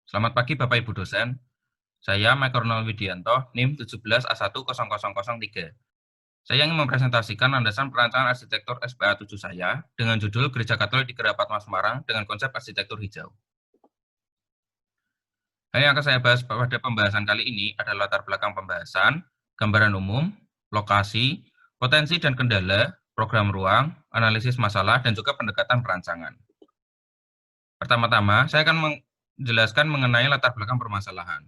Selamat pagi Bapak Ibu dosen. Saya Mike Ronald Widianto, NIM 17A10003. Saya ingin mempresentasikan landasan perancangan arsitektur SPA 7 saya dengan judul Gereja Katolik di Kerapat Semarang dengan konsep arsitektur hijau. Hal yang akan saya bahas pada pembahasan kali ini adalah latar belakang pembahasan, gambaran umum, lokasi, potensi dan kendala, program ruang, analisis masalah, dan juga pendekatan perancangan. Pertama-tama, saya akan menjelaskan mengenai latar belakang permasalahan.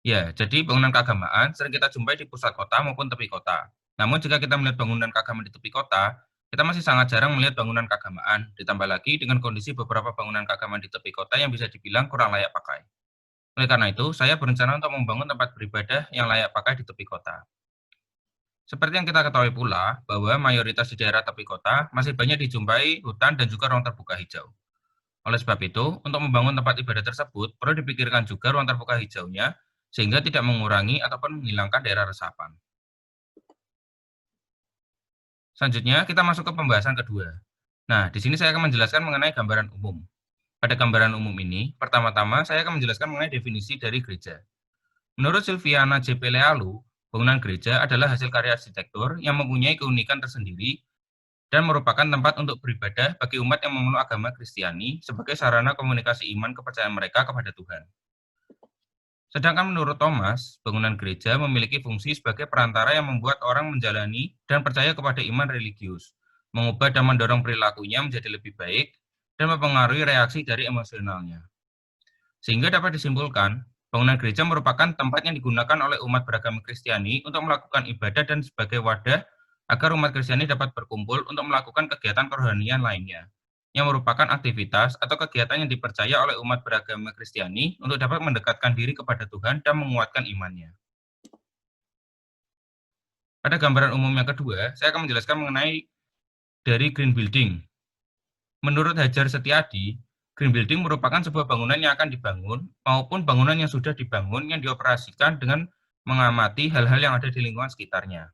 Ya, jadi bangunan keagamaan sering kita jumpai di pusat kota maupun tepi kota. Namun jika kita melihat bangunan keagamaan di tepi kota, kita masih sangat jarang melihat bangunan keagamaan, ditambah lagi dengan kondisi beberapa bangunan keagamaan di tepi kota yang bisa dibilang kurang layak pakai. Oleh karena itu, saya berencana untuk membangun tempat beribadah yang layak pakai di tepi kota. Seperti yang kita ketahui pula, bahwa mayoritas di daerah tepi kota masih banyak dijumpai hutan dan juga ruang terbuka hijau. Oleh sebab itu, untuk membangun tempat ibadah tersebut, perlu dipikirkan juga ruang terbuka hijaunya, sehingga tidak mengurangi ataupun menghilangkan daerah resapan. Selanjutnya, kita masuk ke pembahasan kedua. Nah, di sini saya akan menjelaskan mengenai gambaran umum. Pada gambaran umum ini, pertama-tama saya akan menjelaskan mengenai definisi dari gereja. Menurut Silviana J. Pelealu, bangunan gereja adalah hasil karya arsitektur yang mempunyai keunikan tersendiri dan merupakan tempat untuk beribadah bagi umat yang memeluk agama Kristiani sebagai sarana komunikasi iman kepercayaan mereka kepada Tuhan. Sedangkan menurut Thomas, bangunan gereja memiliki fungsi sebagai perantara yang membuat orang menjalani dan percaya kepada iman religius, mengubah dan mendorong perilakunya menjadi lebih baik, dan mempengaruhi reaksi dari emosionalnya. Sehingga dapat disimpulkan, bangunan gereja merupakan tempat yang digunakan oleh umat beragama Kristiani untuk melakukan ibadah dan sebagai wadah agar umat Kristiani dapat berkumpul untuk melakukan kegiatan kerohanian lainnya, yang merupakan aktivitas atau kegiatan yang dipercaya oleh umat beragama Kristiani untuk dapat mendekatkan diri kepada Tuhan dan menguatkan imannya. Pada gambaran umum yang kedua, saya akan menjelaskan mengenai dari green building. Menurut Hajar Setiadi, green building merupakan sebuah bangunan yang akan dibangun maupun bangunan yang sudah dibangun yang dioperasikan dengan mengamati hal-hal yang ada di lingkungan sekitarnya.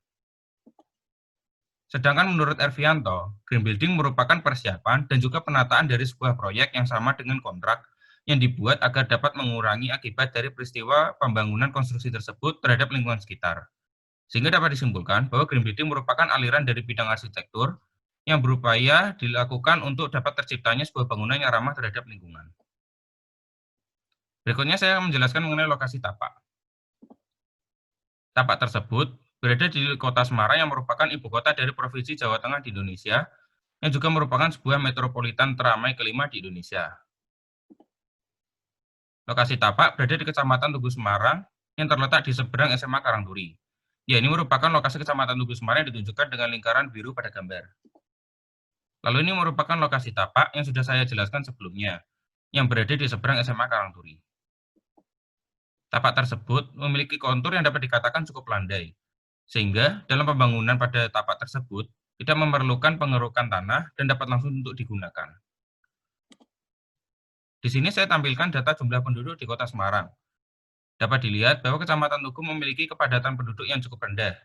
Sedangkan menurut Ervianto, green building merupakan persiapan dan juga penataan dari sebuah proyek yang sama dengan kontrak yang dibuat agar dapat mengurangi akibat dari peristiwa pembangunan konstruksi tersebut terhadap lingkungan sekitar. Sehingga dapat disimpulkan bahwa green building merupakan aliran dari bidang arsitektur yang berupaya dilakukan untuk dapat terciptanya sebuah bangunan yang ramah terhadap lingkungan. Berikutnya saya akan menjelaskan mengenai lokasi tapak. Tapak tersebut berada di kota Semarang yang merupakan ibu kota dari Provinsi Jawa Tengah di Indonesia, yang juga merupakan sebuah metropolitan teramai kelima di Indonesia. Lokasi tapak berada di Kecamatan Tugu Semarang yang terletak di seberang SMA Karangturi. Ya, ini merupakan lokasi Kecamatan Tugu Semarang yang ditunjukkan dengan lingkaran biru pada gambar. Lalu ini merupakan lokasi tapak yang sudah saya jelaskan sebelumnya, yang berada di seberang SMA Karangturi. Tapak tersebut memiliki kontur yang dapat dikatakan cukup landai, sehingga dalam pembangunan pada tapak tersebut tidak memerlukan pengerukan tanah dan dapat langsung untuk digunakan. Di sini saya tampilkan data jumlah penduduk di kota Semarang. Dapat dilihat bahwa Kecamatan Tugu memiliki kepadatan penduduk yang cukup rendah,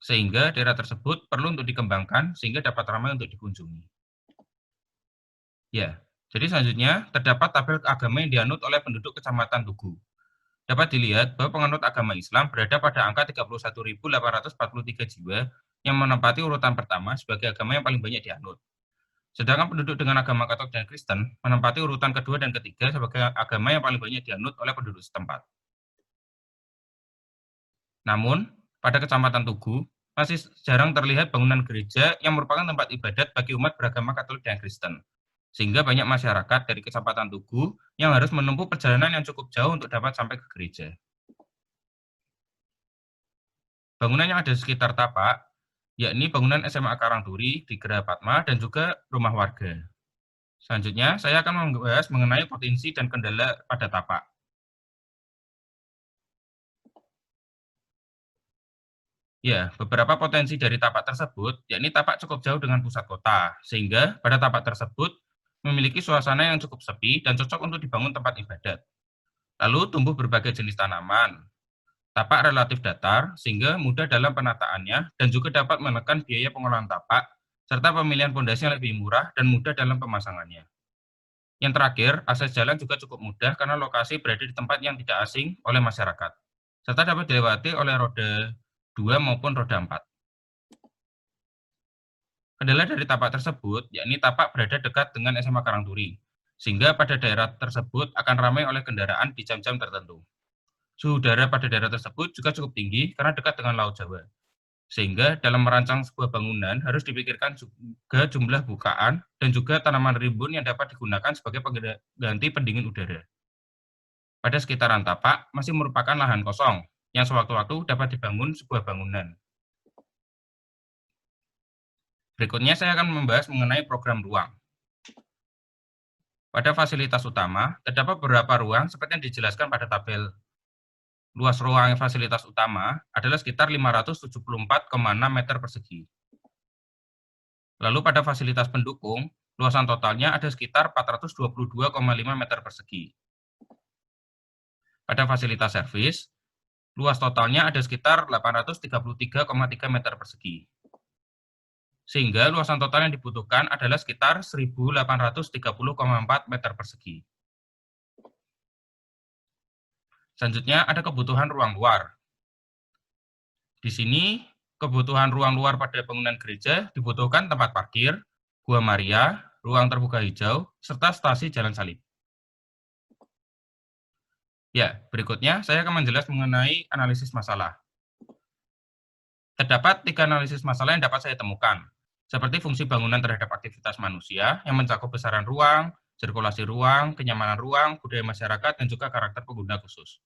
sehingga daerah tersebut perlu untuk dikembangkan sehingga dapat ramai untuk dikunjungi. Ya, jadi selanjutnya terdapat tabel agama yang dianut oleh penduduk Kecamatan Tugu. Dapat dilihat bahwa penganut agama Islam berada pada angka 31.843 jiwa yang menempati urutan pertama sebagai agama yang paling banyak dianut. Sedangkan penduduk dengan agama Katolik dan Kristen menempati urutan kedua dan ketiga sebagai agama yang paling banyak dianut oleh penduduk setempat. Namun, pada Kecamatan Tugu, masih jarang terlihat bangunan gereja yang merupakan tempat ibadat bagi umat beragama Katolik dan Kristen. Sehingga banyak masyarakat dari Kecamatan Tugu yang harus menempuh perjalanan yang cukup jauh untuk dapat sampai ke gereja. Bangunan yang ada di sekitar tapak, yakni bangunan SMA Karangturi di Geraha Padma dan juga rumah warga. Selanjutnya, saya akan membahas mengenai potensi dan kendala pada tapak. Ya, beberapa potensi dari tapak tersebut, yakni tapak cukup jauh dengan pusat kota, sehingga pada tapak tersebut memiliki suasana yang cukup sepi dan cocok untuk dibangun tempat ibadat. Lalu tumbuh berbagai jenis tanaman. Tapak relatif datar, sehingga mudah dalam penataannya dan juga dapat menekan biaya pengolahan tapak, serta pemilihan pondasi yang lebih murah dan mudah dalam pemasangannya. Yang terakhir, akses jalan juga cukup mudah karena lokasi berada di tempat yang tidak asing oleh masyarakat, serta dapat dilewati oleh roda 2 maupun roda 4. Kendala dari tapak tersebut, yakni tapak berada dekat dengan SMA Karangturi, sehingga pada daerah tersebut akan ramai oleh kendaraan di jam-jam tertentu. Suhu udara pada daerah tersebut juga cukup tinggi karena dekat dengan Laut Jawa, sehingga dalam merancang sebuah bangunan harus dipikirkan juga jumlah bukaan dan juga tanaman rimbun yang dapat digunakan sebagai pengganti pendingin udara. Pada sekitaran tapak masih merupakan lahan kosong yang sewaktu-waktu dapat dibangun sebuah bangunan. Berikutnya saya akan membahas mengenai program ruang. Pada fasilitas utama, terdapat beberapa ruang seperti yang dijelaskan pada tabel. Luas ruang fasilitas utama adalah sekitar 574,6 meter persegi. Lalu pada fasilitas pendukung, luasan totalnya ada sekitar 422,5 meter persegi. Pada fasilitas servis, luas totalnya ada sekitar 833,3 meter persegi. Sehingga luasan total yang dibutuhkan adalah sekitar 1.830,4 meter persegi. Selanjutnya ada kebutuhan ruang luar. Di sini, kebutuhan ruang luar pada bangunan gereja dibutuhkan tempat parkir, Gua Maria, ruang terbuka hijau, serta stasi Jalan Salib. Ya, berikutnya saya akan menjelaskan mengenai analisis masalah. Terdapat 3 analisis masalah yang dapat saya temukan, seperti fungsi bangunan terhadap aktivitas manusia yang mencakup besaran ruang, sirkulasi ruang, kenyamanan ruang, budaya masyarakat, dan juga karakter pengguna khusus.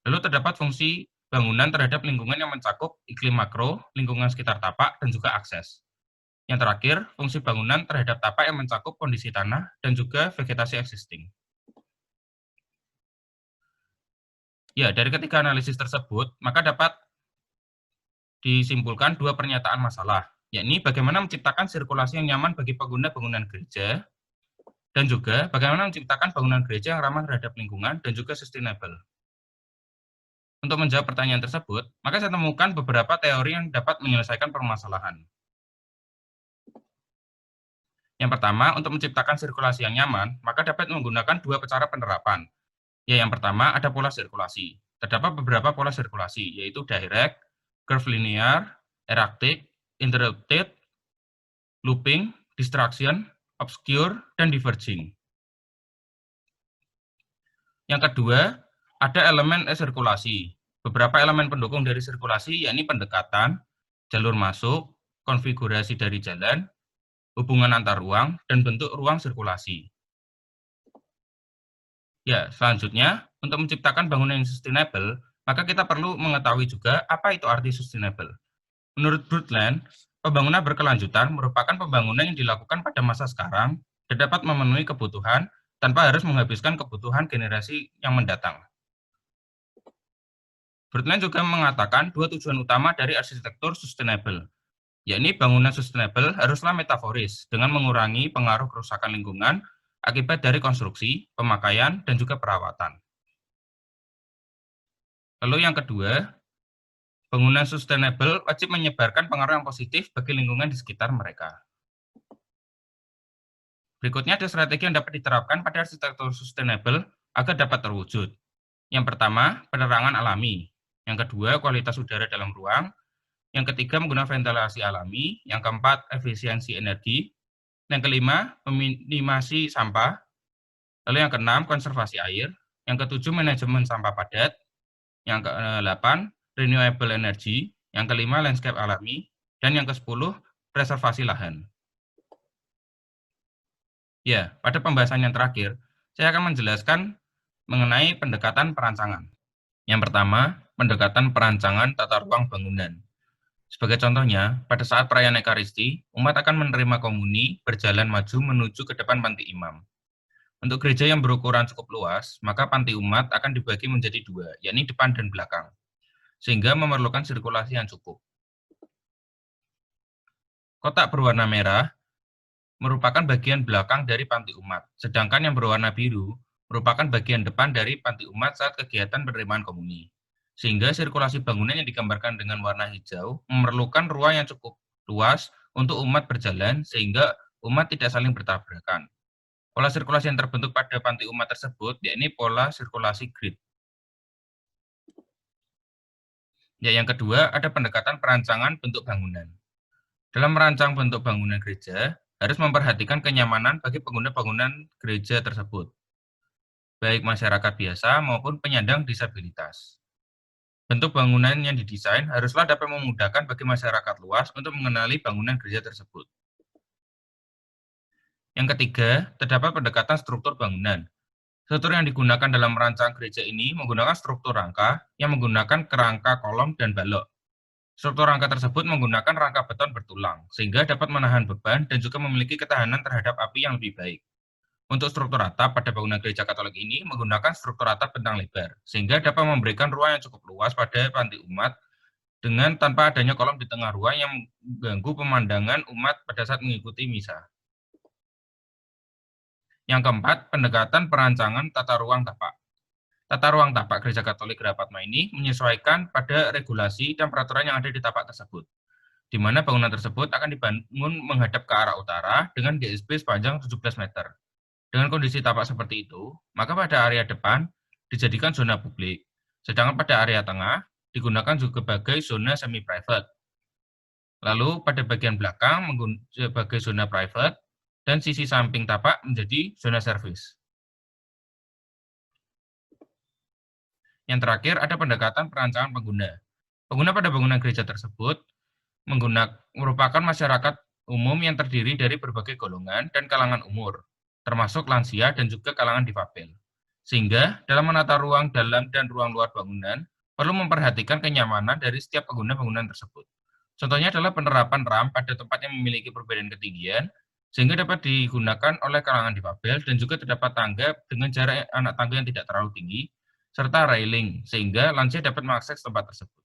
Lalu terdapat fungsi bangunan terhadap lingkungan yang mencakup iklim makro, lingkungan sekitar tapak, dan juga akses. Yang terakhir, fungsi bangunan terhadap tapak yang mencakup kondisi tanah dan juga vegetasi existing. Ya, dari ketiga analisis tersebut, maka dapat disimpulkan 2 pernyataan masalah, yakni bagaimana menciptakan sirkulasi yang nyaman bagi pengguna bangunan gereja, dan juga bagaimana menciptakan bangunan gereja yang ramah terhadap lingkungan dan juga sustainable. Untuk menjawab pertanyaan tersebut, maka saya temukan beberapa teori yang dapat menyelesaikan permasalahan. Yang pertama, untuk menciptakan sirkulasi yang nyaman, maka dapat menggunakan 2 cara penerapan. Ya, yang pertama ada pola sirkulasi. Terdapat beberapa pola sirkulasi, yaitu direct, curve linear, erratic, interrupted, looping, distraction, obscure, dan diverging. Yang kedua, ada elemen sirkulasi. Beberapa elemen pendukung dari sirkulasi, yakni pendekatan, jalur masuk, konfigurasi dari jalan, hubungan antar ruang, dan bentuk ruang sirkulasi. Ya, selanjutnya, untuk menciptakan bangunan yang sustainable, maka kita perlu mengetahui juga apa itu arti sustainable. Menurut Brundtland, pembangunan berkelanjutan merupakan pembangunan yang dilakukan pada masa sekarang dan dapat memenuhi kebutuhan tanpa harus menghabiskan kebutuhan generasi yang mendatang. Brundtland juga mengatakan 2 tujuan utama dari arsitektur sustainable, yakni bangunan sustainable haruslah metaforis dengan mengurangi pengaruh kerusakan lingkungan akibat dari konstruksi, pemakaian, dan juga perawatan. Lalu yang kedua, bangunan sustainable wajib menyebarkan pengaruh yang positif bagi lingkungan di sekitar mereka. Berikutnya ada strategi yang dapat diterapkan pada arsitektur sustainable agar dapat terwujud. Yang pertama, penerangan alami. Yang kedua, kualitas udara dalam ruang. Yang ketiga, menggunakan ventilasi alami. Yang keempat, efisiensi energi. Yang kelima, meminimasi sampah. Lalu yang keenam, konservasi air. Yang ketujuh, manajemen sampah padat. Yang ke-8, renewable energy. Yang kelima, landscape alami. Dan yang ke-10, preservasi lahan. Ya, pada pembahasan yang terakhir, saya akan menjelaskan mengenai pendekatan perancangan. Yang pertama, pendekatan perancangan tata ruang bangunan. Sebagai contohnya, pada saat perayaan Ekaristi, umat akan menerima komuni berjalan maju menuju ke depan panti imam. Untuk gereja yang berukuran cukup luas, maka panti umat akan dibagi menjadi 2, yakni depan dan belakang, sehingga memerlukan sirkulasi yang cukup. Kotak berwarna merah merupakan bagian belakang dari panti umat, sedangkan yang berwarna biru merupakan bagian depan dari panti umat saat kegiatan penerimaan komuni. Sehingga sirkulasi bangunan yang digambarkan dengan warna hijau memerlukan ruang yang cukup luas untuk umat berjalan sehingga umat tidak saling bertabrakan. Pola sirkulasi yang terbentuk pada panti umat tersebut yakni pola sirkulasi grid. Ya, yang kedua ada pendekatan perancangan bentuk bangunan. Dalam merancang bentuk bangunan gereja, harus memperhatikan kenyamanan bagi pengguna bangunan gereja tersebut, baik masyarakat biasa maupun penyandang disabilitas. Bentuk bangunan yang didesain haruslah dapat memudahkan bagi masyarakat luas untuk mengenali bangunan gereja tersebut. Yang ketiga, terdapat pendekatan struktur bangunan. Struktur yang digunakan dalam merancang gereja ini menggunakan struktur rangka yang menggunakan kerangka kolom dan balok. Struktur rangka tersebut menggunakan rangka beton bertulang, sehingga dapat menahan beban dan juga memiliki ketahanan terhadap api yang lebih baik. Untuk struktur atap pada bangunan gereja Katolik ini menggunakan struktur atap bentang lebar, sehingga dapat memberikan ruang yang cukup luas pada panti umat dengan tanpa adanya kolom di tengah ruang yang mengganggu pemandangan umat pada saat mengikuti misa. Yang keempat, pendekatan perancangan tata ruang tapak. Tata ruang tapak Gereja Katolik Gerapatma ini menyesuaikan pada regulasi dan peraturan yang ada di tapak tersebut, di mana bangunan tersebut akan dibangun menghadap ke arah utara dengan GSP sepanjang 17 meter. Dengan kondisi tapak seperti itu, maka pada area depan dijadikan zona publik, sedangkan pada area tengah digunakan juga sebagai zona semi-private. Lalu pada bagian belakang sebagai zona private, dan sisi samping tapak menjadi zona servis. Yang terakhir ada pendekatan perancangan pengguna. Pengguna pada bangunan gereja tersebut merupakan masyarakat umum yang terdiri dari berbagai golongan dan kalangan umur, termasuk lansia dan juga kalangan difabel. Sehingga dalam menata ruang dalam dan ruang luar bangunan, perlu memperhatikan kenyamanan dari setiap pengguna bangunan tersebut. Contohnya adalah penerapan ram pada tempat yang memiliki perbedaan ketinggian, sehingga dapat digunakan oleh kalangan difabel dan juga terdapat tangga dengan jarak anak tangga yang tidak terlalu tinggi, serta railing, sehingga lansia dapat mengakses tempat tersebut.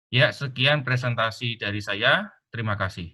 Ya, sekian presentasi dari saya. Terima kasih.